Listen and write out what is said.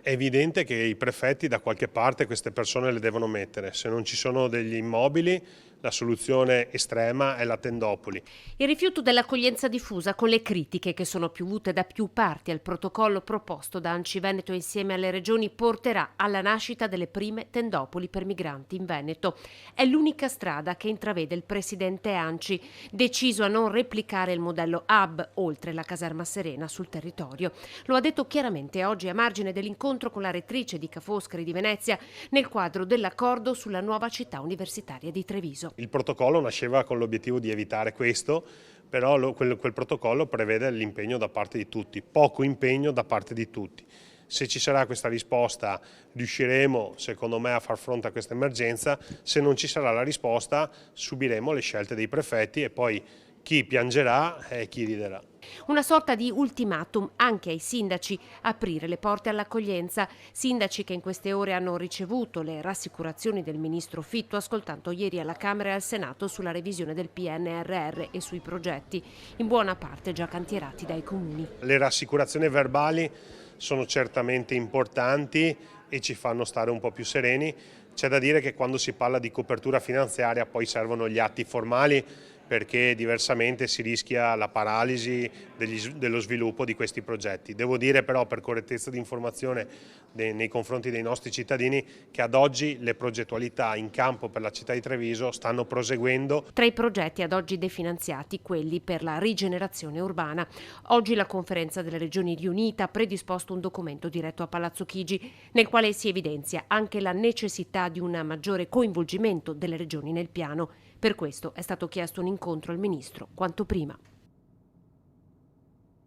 È evidente che i prefetti da qualche parte queste persone le devono mettere. Se non ci sono degli immobili, la soluzione estrema è la tendopoli. Il rifiuto dell'accoglienza diffusa con le critiche che sono piovute da più parti al protocollo proposto da ANCI Veneto insieme alle regioni porterà alla nascita delle prime tendopoli per migranti in Veneto. È l'unica strada che intravede il presidente ANCI, deciso a non replicare il modello hub oltre la caserma Serena sul territorio. Lo ha detto chiaramente oggi a margine dell'incontro con la rettrice di Ca' Foscari di Venezia nel quadro dell'accordo sulla nuova città universitaria di Treviso. Il protocollo nasceva con l'obiettivo di evitare questo, però quel protocollo prevede l'impegno da parte di tutti, poco impegno da parte di tutti. Se ci sarà questa risposta riusciremo, secondo me, a far fronte a questa emergenza. Se non ci sarà la risposta subiremo le scelte dei prefetti e poi chi piangerà e chi riderà. Una sorta di ultimatum anche ai sindaci, aprire le porte all'accoglienza. Sindaci che in queste ore hanno ricevuto le rassicurazioni del ministro Fitto, ascoltando ieri alla Camera e al Senato sulla revisione del PNRR e sui progetti, in buona parte già cantierati dai comuni. Le rassicurazioni verbali sono certamente importanti e ci fanno stare un po' più sereni. C'è da dire che quando si parla di copertura finanziaria poi servono gli atti formali, perché diversamente si rischia la paralisi dello sviluppo di questi progetti. Devo dire però, per correttezza di informazione nei confronti dei nostri cittadini, che ad oggi le progettualità in campo per la città di Treviso stanno proseguendo. Tra i progetti ad oggi definanziati, quelli per la rigenerazione urbana. Oggi la Conferenza delle Regioni riunita ha predisposto un documento diretto a Palazzo Chigi, nel quale si evidenzia anche la necessità di un maggiore coinvolgimento delle regioni nel piano. Per questo è stato chiesto un incontro al Ministro quanto prima.